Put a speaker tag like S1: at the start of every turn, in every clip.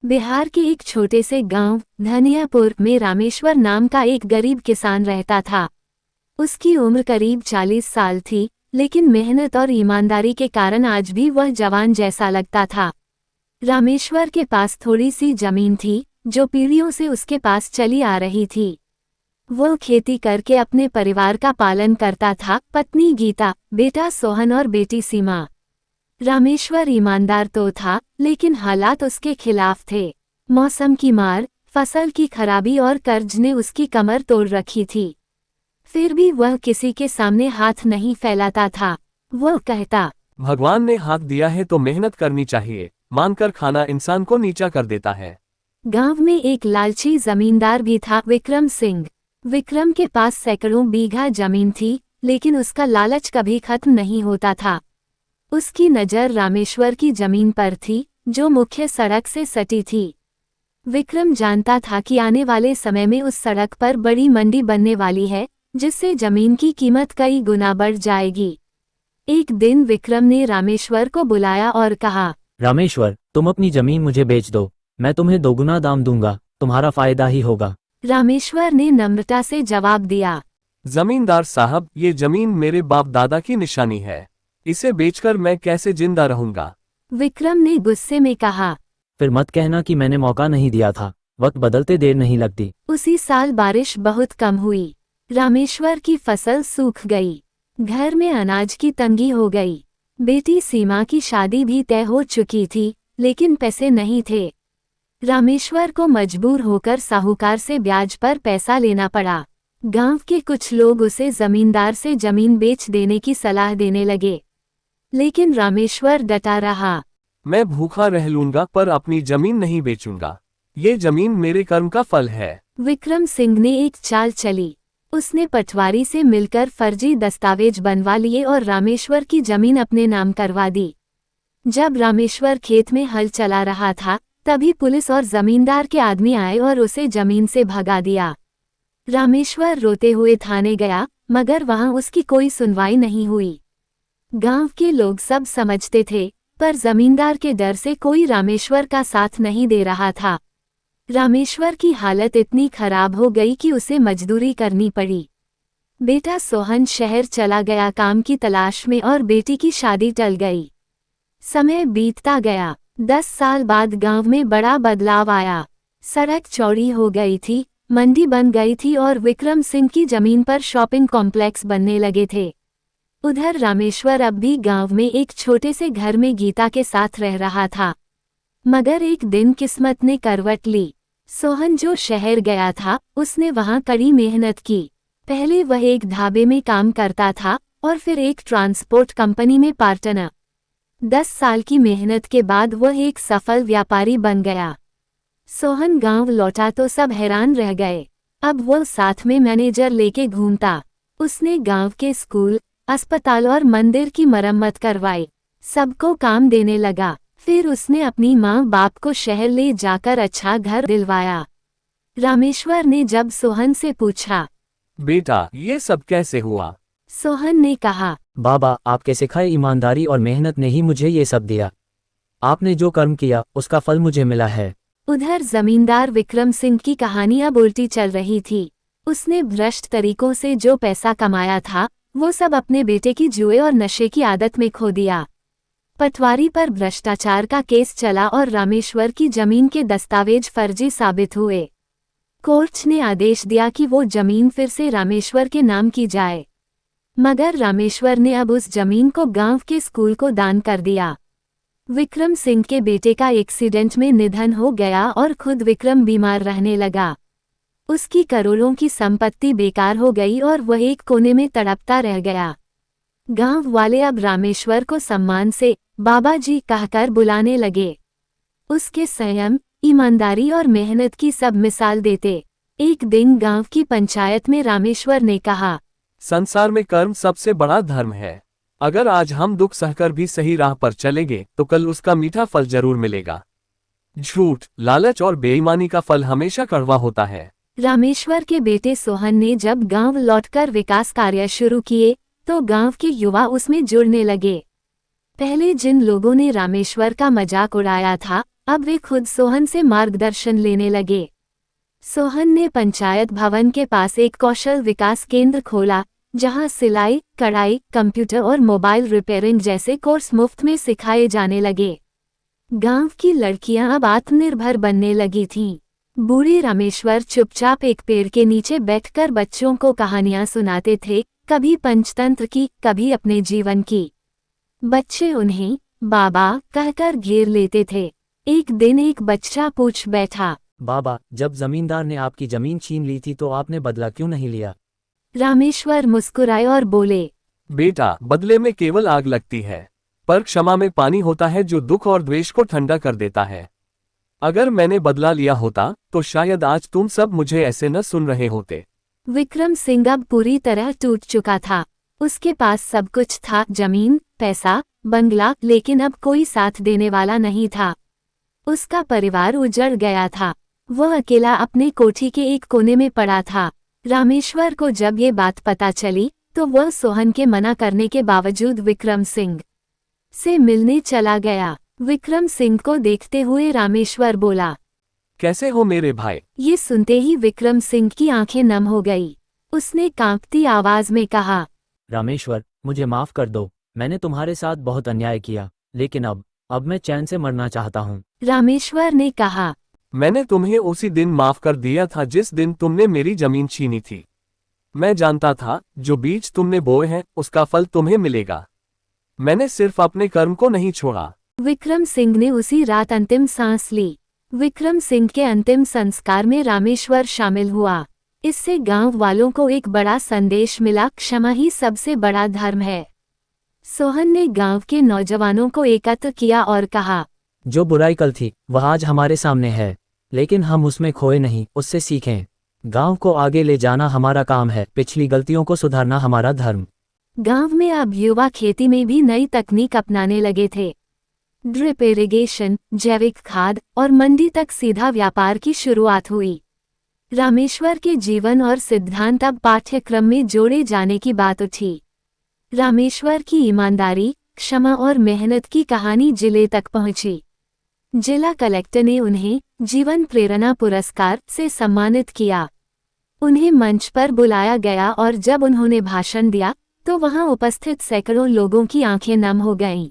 S1: बिहार के एक छोटे से गांव धनियापुर में रामेश्वर नाम का एक गरीब किसान रहता था। उसकी उम्र करीब 40 साल थी, लेकिन मेहनत और ईमानदारी के कारण आज भी वह जवान जैसा लगता था। रामेश्वर के पास थोड़ी सी जमीन थी, जो पीढ़ियों से उसके पास चली आ रही थी। वो खेती करके अपने परिवार का पालन करता था, पत्नी गीता, बेटा सोहन और बेटी सीमा। रामेश्वर ईमानदार तो था, लेकिन हालात उसके खिलाफ थे। मौसम की मार, फसल की खराबी और कर्ज ने उसकी कमर तोड़ रखी थी। फिर भी वह किसी के सामने हाथ नहीं फैलाता था। वह कहता,
S2: भगवान ने हाथ दिया है तो मेहनत करनी चाहिए, मानकर खाना इंसान को नीचा कर देता है।
S1: गांव में एक लालची जमींदार भी था, विक्रम सिंह। विक्रम के पास सैकड़ों बीघा जमीन थी, लेकिन उसका लालच कभी खत्म नहीं होता था। उसकी नज़र रामेश्वर की जमीन पर थी, जो मुख्य सड़क से सटी थी। विक्रम जानता था कि आने वाले समय में उस सड़क पर बड़ी मंडी बनने वाली है, जिससे जमीन की कीमत कई गुना बढ़ जाएगी। एक दिन विक्रम ने रामेश्वर को बुलाया और कहा,
S3: रामेश्वर, तुम अपनी जमीन मुझे बेच दो, मैं तुम्हें दोगुना दाम दूंगा, तुम्हारा फायदा ही होगा।
S1: रामेश्वर ने नम्रता से जवाब दिया,
S2: जमींदार साहब, ये जमीन मेरे बाप दादा की निशानी है, इसे बेचकर मैं कैसे जिंदा रहूंगा।
S1: विक्रम ने गुस्से में कहा,
S3: फिर मत कहना कि मैंने मौका नहीं दिया था, वक्त बदलते देर नहीं लगती।
S1: उसी साल बारिश बहुत कम हुई। रामेश्वर की फसल सूख गई। घर में अनाज की तंगी हो गई। बेटी सीमा की शादी भी तय हो चुकी थी, लेकिन पैसे नहीं थे। रामेश्वर को मजबूर होकर साहूकार से ब्याज पर पैसा लेना पड़ा। गांव के कुछ लोग उसे जमींदार से जमीन बेच देने की सलाह देने लगे, लेकिन रामेश्वर डटा रहा।
S2: मैं भूखा रह लूंगा पर अपनी जमीन नहीं बेचूंगा, ये जमीन मेरे कर्म का फल है।
S1: विक्रम सिंह ने एक चाल चली। उसने पटवारी से मिलकर फर्जी दस्तावेज बनवा लिए और रामेश्वर की जमीन अपने नाम करवा दी। जब रामेश्वर खेत में हल चला रहा था, तभी पुलिस और जमींदार के आदमी आए और उसे जमीन से भगा दिया। रामेश्वर रोते हुए थाने गया, मगर वहां उसकी कोई सुनवाई नहीं हुई। गांव के लोग सब समझते थे, पर जमींदार के डर से कोई रामेश्वर का साथ नहीं दे रहा था। रामेश्वर की हालत इतनी खराब हो गई कि उसे मजदूरी करनी पड़ी। बेटा सोहन शहर चला गया काम की तलाश में और बेटी की शादी टल गई। समय बीतता गया। 10 साल बाद गांव में बड़ा बदलाव आया। सड़क चौड़ी हो गई थी, मंडी बन गई थी और विक्रम सिंह की जमीन पर शॉपिंग कॉम्प्लेक्स बनने लगे थे। उधर रामेश्वर अब भी गांव में एक छोटे से घर में गीता के साथ रह रहा था। मगर एक दिन किस्मत ने करवट ली। सोहन जो शहर गया था, उसने वहां कड़ी मेहनत की। पहले वह एक ढाबे में काम करता था और फिर एक ट्रांसपोर्ट कंपनी में पार्टनर। 10 साल की मेहनत के बाद वह एक सफल व्यापारी बन गया। सोहन गांव लौटा तो सब हैरान रह गए। अब वह साथ में मैनेजर लेके घूमता। उसने गांव के स्कूल, अस्पताल और मंदिर की मरम्मत करवाई। सबको काम देने लगा। फिर उसने अपनी माँ बाप को शहर ले जाकर अच्छा घर दिलवाया। रामेश्वर ने जब सोहन से पूछा,
S2: बेटा, ये सब कैसे हुआ?
S1: सोहन ने कहा,
S3: बाबा, आपके सिखाए ईमानदारी और मेहनत ने ही मुझे ये सब दिया। आपने जो कर्म किया, उसका फल मुझे मिला है।
S1: उधर जमींदार विक्रम सिंह की कहानी अब उल्टी चल रही थी। उसने भ्रष्ट तरीकों से जो पैसा कमाया था, वो सब अपने बेटे की जुए और नशे की आदत में खो दिया। पटवारी पर भ्रष्टाचार का केस चला और रामेश्वर की जमीन के दस्तावेज फर्जी साबित हुए। कोर्ट ने आदेश दिया कि वो जमीन फिर से रामेश्वर के नाम की जाए, मगर रामेश्वर ने अब उस जमीन को गांव के स्कूल को दान कर दिया। विक्रम सिंह के बेटे का एक्सीडेंट में निधन हो गया और खुद विक्रम बीमार रहने लगा। उसकी करोड़ों की संपत्ति बेकार हो गई और वह एक कोने में तड़पता रह गया। गांव वाले अब रामेश्वर को सम्मान से बाबा जी कहकर बुलाने लगे। उसके संयम, ईमानदारी और मेहनत की सब मिसाल देते। एक दिन गांव की पंचायत में रामेश्वर ने कहा,
S2: संसार में कर्म सबसे बड़ा धर्म है। अगर आज हम दुख सहकर भी सही राह पर चलेंगे तो कल उसका मीठा फल जरूर मिलेगा। झूठ, लालच और बेईमानी का फल हमेशा कड़वा होता है।
S1: रामेश्वर के बेटे सोहन ने जब गांव लौटकर विकास कार्य शुरू किए, तो गांव के युवा उसमें जुड़ने लगे। पहले जिन लोगों ने रामेश्वर का मजाक उड़ाया था, अब वे खुद सोहन से मार्गदर्शन लेने लगे। सोहन ने पंचायत भवन के पास एक कौशल विकास केंद्र खोला, जहां सिलाई, कढ़ाई, कंप्यूटर और मोबाइल रिपेयरिंग जैसे कोर्स मुफ्त में सिखाए जाने लगे। गांव की लड़कियां अब आत्मनिर्भर बनने लगी थीं। बूढ़े रामेश्वर चुपचाप एक पेड़ के नीचे बैठकर बच्चों को कहानियां सुनाते थे, कभी पंचतंत्र की, कभी अपने जीवन की। बच्चे उन्हें बाबा कहकर घेर लेते थे। एक दिन एक बच्चा पूछ बैठा,
S3: बाबा, जब जमींदार ने आपकी जमीन छीन ली थी तो आपने बदला क्यों नहीं लिया?
S1: रामेश्वर मुस्कुराए और बोले,
S2: बेटा, बदले में केवल आग लगती है, पर क्षमा में पानी होता है जो दुख और द्वेष को ठंडा कर देता है। अगर मैंने बदला लिया होता तो शायद आज तुम सब मुझे ऐसे न सुन रहे होते।
S1: विक्रम सिंह अब पूरी तरह टूट चुका था। उसके पास सब कुछ था, जमीन, पैसा, बंगला, लेकिन अब कोई साथ देने वाला नहीं था। उसका परिवार उजड़ गया था। वह अकेला अपने कोठी के एक कोने में पड़ा था। रामेश्वर को जब ये बात पता चली तो वह सोहन के मना करने के बावजूद विक्रम सिंह से मिलने चला गया। विक्रम सिंह को देखते हुए रामेश्वर बोला,
S2: कैसे हो मेरे भाई?
S1: ये सुनते ही विक्रम सिंह की आंखें नम हो गई। उसने कांपती आवाज में कहा,
S3: रामेश्वर, मुझे माफ कर दो। मैंने तुम्हारे साथ बहुत अन्याय किया, लेकिन अब मैं चैन से मरना चाहता हूँ।
S1: रामेश्वर ने कहा,
S2: मैंने तुम्हें उसी दिन माफ कर दिया था जिस दिन तुमने मेरी जमीन छीनी थी। मैं जानता था जो बीज तुमने बोए हैं उसका फल तुम्हें मिलेगा। मैंने सिर्फ अपने कर्म को नहीं छोड़ा।
S1: विक्रम सिंह ने उसी रात अंतिम सांस ली। विक्रम सिंह के अंतिम संस्कार में रामेश्वर शामिल हुआ। इससे गांव वालों को एक बड़ा संदेश मिला, क्षमा ही सबसे बड़ा धर्म है। सोहन ने गांव के नौजवानों को एकत्र किया और कहा,
S3: जो बुराई कल थी वह आज हमारे सामने है, लेकिन हम उसमें खोए नहीं, उससे सीखें। गांव को आगे ले जाना हमारा काम है, पिछली गलतियों को सुधारना हमारा धर्म।
S1: गांव में अब युवा खेती में भी नई तकनीक अपनाने लगे थे। ड्रिप इरिगेशन, जैविक खाद और मंडी तक सीधा व्यापार की शुरुआत हुई। रामेश्वर के जीवन और सिद्धांत अब पाठ्यक्रम में जोड़े जाने की बात उठी। रामेश्वर की ईमानदारी, क्षमा और मेहनत की कहानी जिले तक पहुंची। जिला कलेक्टर ने उन्हें जीवन प्रेरणा पुरस्कार से सम्मानित किया। उन्हें मंच पर बुलाया गया और जब उन्होंने भाषण दिया तो वहां उपस्थित सैकड़ों लोगों की आंखें नम हो गईं।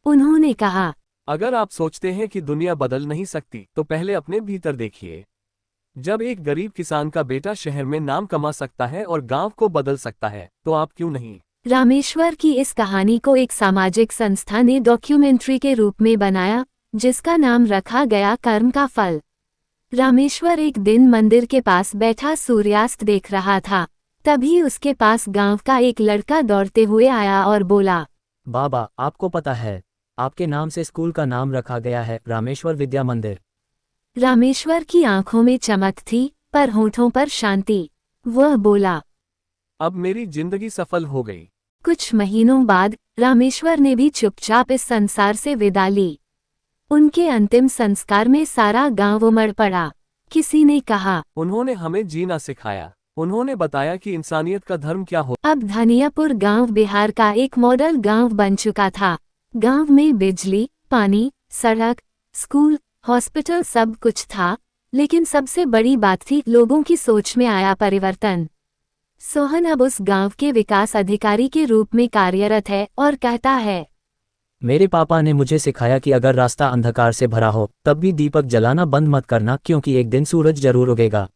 S1: उन्होंने कहा,
S2: अगर आप सोचते हैं कि दुनिया बदल नहीं सकती तो पहले अपने भीतर देखिए। जब एक गरीब किसान का बेटा शहर में नाम कमा सकता है और गांव को बदल सकता है तो आप क्यों नहीं।
S1: रामेश्वर की इस कहानी को एक सामाजिक संस्था ने डॉक्यूमेंट्री के रूप में बनाया, जिसका नाम रखा गया कर्म का फल। रामेश्वर एक दिन मंदिर के पास बैठा सूर्यास्त देख रहा था। तभी उसके पास गांव का एक लड़का दौड़ते हुए आया और बोला,
S3: बाबा, आपको पता है, आपके नाम से स्कूल का नाम रखा गया है, रामेश्वर विद्या मंदिर।
S1: रामेश्वर की आंखों में चमक थी, पर होठों पर शांति। वह बोला,
S2: अब मेरी जिंदगी सफल हो गई।
S1: कुछ महीनों बाद रामेश्वर ने भी चुपचाप इस संसार से विदा ली। उनके अंतिम संस्कार में सारा गांव उमड़ पड़ा। किसी ने कहा,
S2: उन्होंने हमें जीना सिखाया। उन्होंने बताया कि इंसानियत का धर्म क्या हो।
S1: अब धनियापुर गांव बिहार का एक मॉडल गांव बन चुका था। गांव में बिजली, पानी, सड़क, स्कूल, हॉस्पिटल सब कुछ था, लेकिन सबसे बड़ी बात थी लोगों की सोच में आया परिवर्तन। सोहन अब उस गांव के विकास अधिकारी के रूप में कार्यरत है और कहता है,
S3: मेरे पापा ने मुझे सिखाया कि अगर रास्ता अंधकार से भरा हो तब भी दीपक जलाना बंद मत करना, क्योंकि एक दिन सूरज जरूर उगेगा।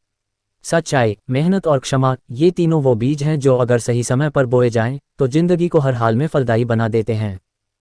S3: सच्चाई, मेहनत और क्षमा, ये तीनों वो बीज हैं जो अगर सही समय पर बोए जाएं तो जिंदगी को हर हाल में फलदायी बना देते हैं।